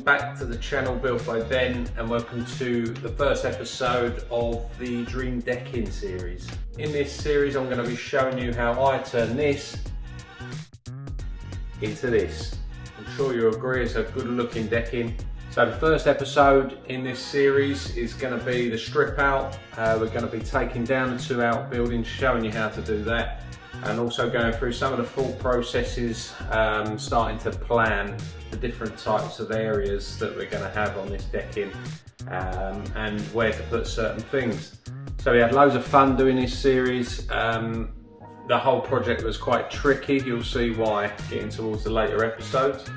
welcome back to the channel Built by Ben, and welcome to the first episode of the Dream Decking series. In this series I'm going to be showing you how I turn this into this. I'm sure you'll agree it's a good looking decking. So the first episode in this series is going to be the strip out. We're going to be taking down the two outbuildings, showing you how to do that, and also going through some of the thought processes, starting to plan the different types of areas that we're going to have on this decking, and where to put certain things. So we had loads of fun doing this series. The whole project was quite tricky. You'll see why getting towards the later episodes.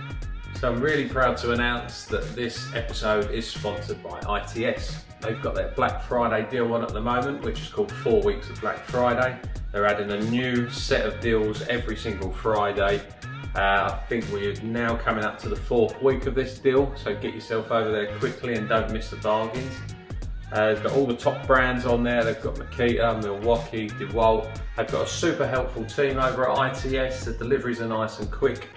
So I'm really proud to announce that this episode is sponsored by ITS. They've got their Black Friday deal on at the moment, which is called 4 weeks of Black Friday. They're adding a new set of deals every single Friday. I think we're now coming up to the 4th week of this deal, so get yourself over there quickly and don't miss the bargains. They've got all the top brands on there. They've got Makita, Milwaukee, DeWalt. They've got a super helpful team over at ITS. The deliveries are nice and quick.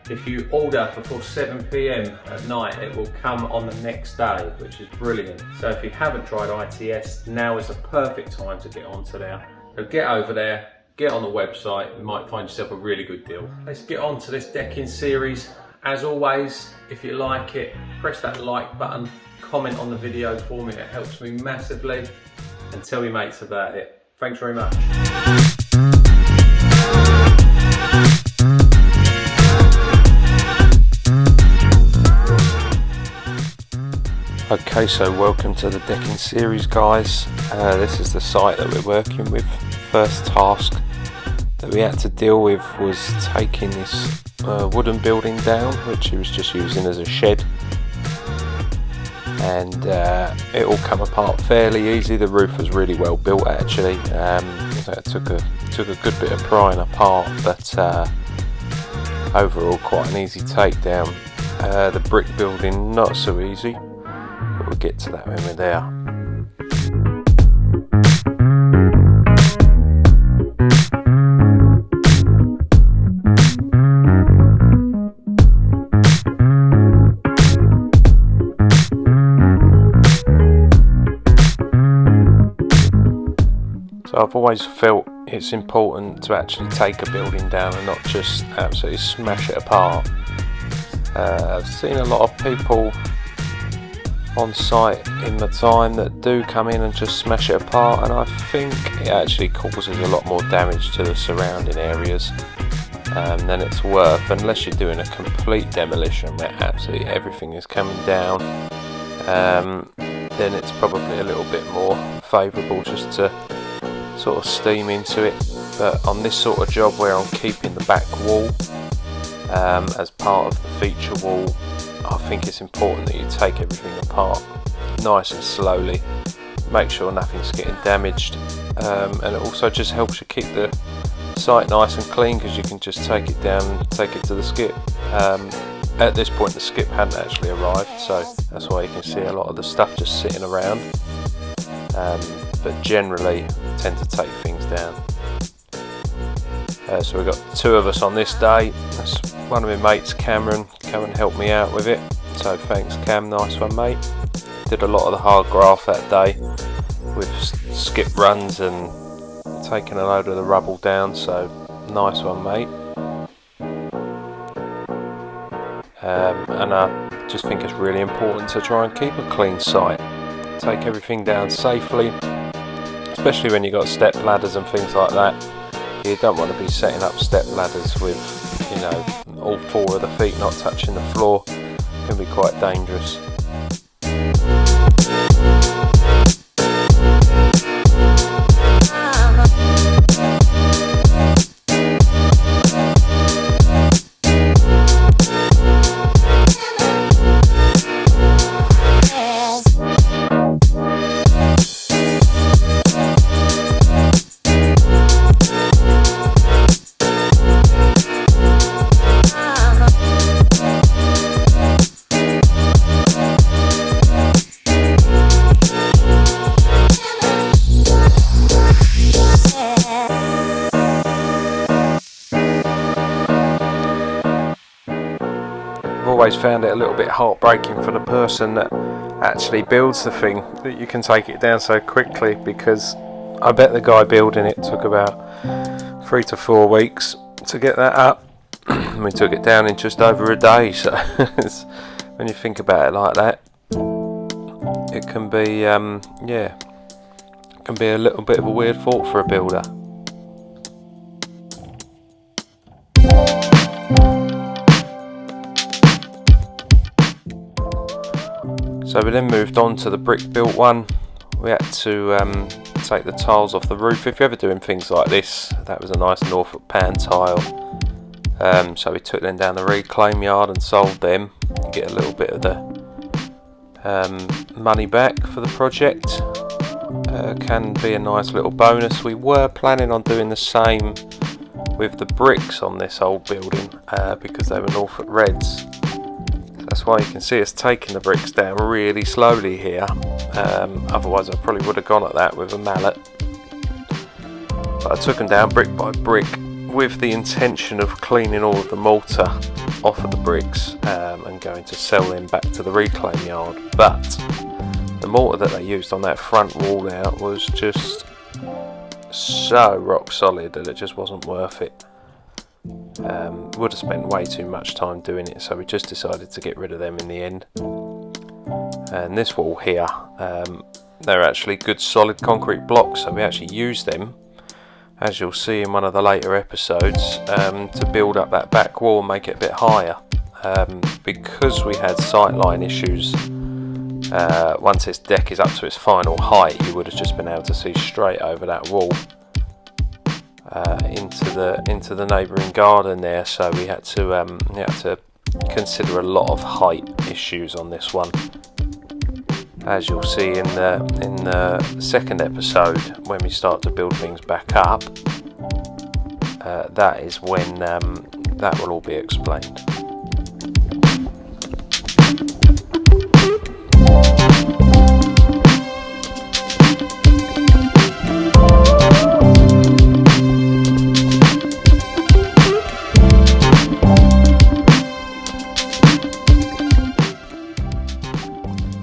If you order before 7 PM at night, it will come on the next day, which is brilliant. So if you haven't tried ITS, now is the perfect time to get onto there. So get over there, get on the website, you might find yourself a really good deal. Let's get on to this decking series. As always, if you like it, press that like button, comment on the video for me, it helps me massively, and tell your mates about it. Thanks very much. Okay, so welcome to the decking series, guys. This is the site that we're working with. First task that we had to deal with was taking this wooden building down, which he was just using as a shed, and it all come apart fairly easy. The roof was really well built actually. It took a good bit of prying apart, but overall quite an easy takedown. The brick building not so easy, but we'll get to that when we're there. So I've always felt it's important to actually take a building down and not just absolutely smash it apart. I've seen a lot of people on site in the time that do come in and just smash it apart, and I think it actually causes a lot more damage to the surrounding areas than it's worth, unless you're doing a complete demolition where absolutely everything is coming down. Then it's probably a little bit more favourable just to sort of steam into it. But on this sort of job where I'm keeping the back wall as part of the feature wall, I think it's important that you take everything apart nice and slowly, make sure nothing's getting damaged, and it also just helps you keep the site nice and clean, because you can just take it down and take it to the skip. At this point the skip hadn't actually arrived, so that's why you can see a lot of the stuff just sitting around, but generally I tend to take things down. So we've got two of us on this day. That's one of my mates, Cameron, come and help me out with it, so thanks Cam, nice one mate. Did a lot of the hard graft that day with skip runs and taking a load of the rubble down, so nice one mate. And I just think it's really important to try and keep a clean site, take everything down safely, especially when you've got step ladders and things like that. You don't want to be setting up step ladders with, you know, all 4 of the feet not touching the floor. It can be quite dangerous. always found it a little bit heartbreaking for the person that actually builds the thing, that you can take it down so quickly, because I bet the guy building it took about 3 to 4 weeks to get that up. We took it down in just over a day, so when you think about it like that, it can be it can be a little bit of a weird thought for a builder. So we then moved on to the brick built one. We had to take the tiles off the roof. If you're ever doing things like this, that was a nice Norfolk pan tile. So we took them down the reclaim yard and sold them to get a little bit of the money back for the project. Can be a nice little bonus. We were planning on doing the same with the bricks on this old building because they were Norfolk Reds. That's why you can see us taking the bricks down really slowly here. Otherwise I probably would have gone at that with a mallet. But I took them down brick by brick with the intention of cleaning all of the mortar off of the bricks and going to sell them back to the reclaim yard. But the mortar that they used on that front wall now was just so rock solid that it just wasn't worth it. Would have spent way too much time doing it, so we just decided to get rid of them in the end. And this wall here, they're actually good solid concrete blocks, so we actually used them, as you'll see in one of the later episodes, to build up that back wall and make it a bit higher. Because we had sightline issues, once this deck is up to its final height, you would have just been able to see straight over that wall into the neighbouring garden there. So we had to consider a lot of height issues on this one. As you'll see in the second episode, when we start to build things back up, that is when that will all be explained.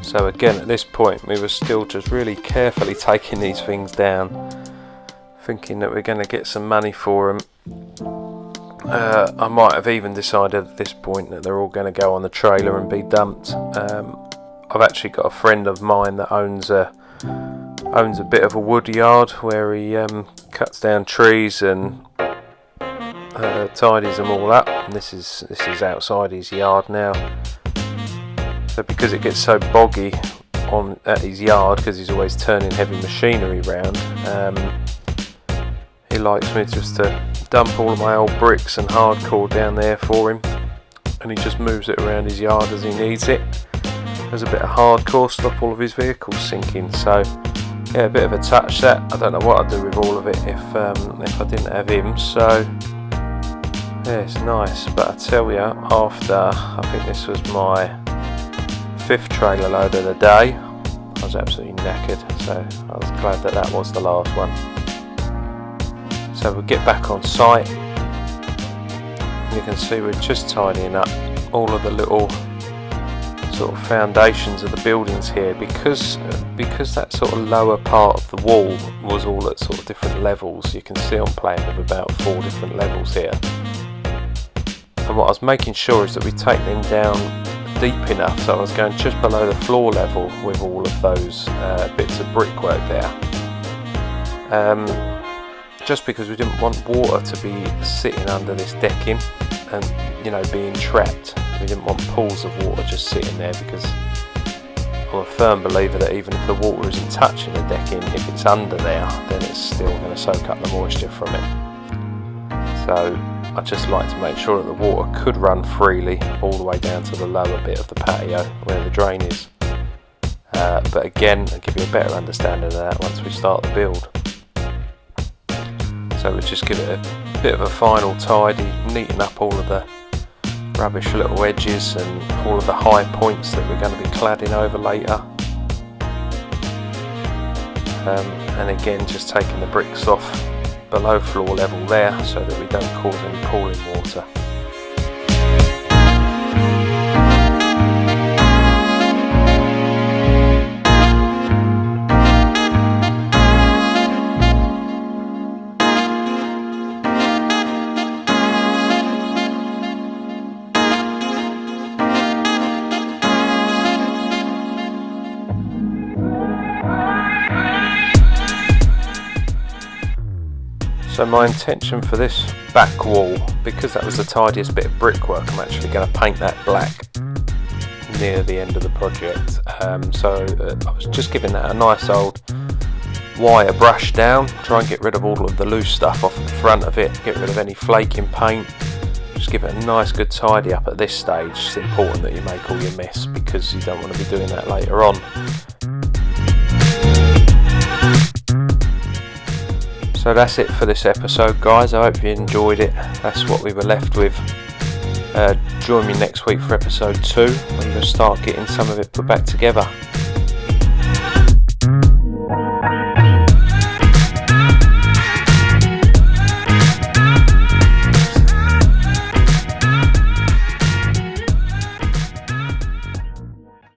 So again, at this point we were still just really carefully taking these things down, thinking that we're going to get some money for them. I might have even decided at this point that they're all going to go on the trailer and be dumped. I've actually got a friend of mine that owns a bit of a wood yard where he cuts down trees and tidies them all up. And this is outside his yard now. So because it gets so boggy at his yard, because he's always turning heavy machinery around, he likes me just to dump all of my old bricks and hardcore down there for him, and he just moves it around his yard as he needs it. There's a bit of hardcore, stop all of his vehicles sinking. So yeah, a bit of a touch that. I don't know what I'd do with all of it if I didn't have him. So yeah, it's nice. But I tell you, after, I think this was my 5th trailer load of the day, I was absolutely knackered, so I was glad that was the last one. So we'll get back on site. You can see we're just tidying up all of the little sort of foundations of the buildings here, because that sort of lower part of the wall was all at sort of different levels. You can see I'm playing with about 4 different levels here, and what I was making sure is that we take them down deep enough, so I was going just below the floor level with all of those bits of brickwork there, just because we didn't want water to be sitting under this decking and being trapped. We didn't want pools of water just sitting there, because I'm a firm believer that even if the water isn't touching the decking, if it's under there, then it's still going to soak up the moisture from it. So I just like to make sure that the water could run freely all the way down to the lower bit of the patio where the drain is. But again, I'll give you a better understanding of that once we start the build. So we'll just give it a bit of a final tidy, neaten up all of the rubbish little edges and all of the high points that we're going to be cladding over later. And again, just taking the bricks off below floor level there so that we don't cause any pooling water. So my intention for this back wall, because that was the tidiest bit of brickwork, I'm actually going to paint that black near the end of the project. I was just giving that a nice old wire brush down, try and get rid of all of the loose stuff off the front of it, get rid of any flaking paint, just give it a nice good tidy up at this stage. It's important that you make all your mess because you don't want to be doing that later on. So that's it for this episode, guys. I hope you enjoyed it. That's what we were left with. Join me next week for episode 2 and we'll start getting some of it put back together.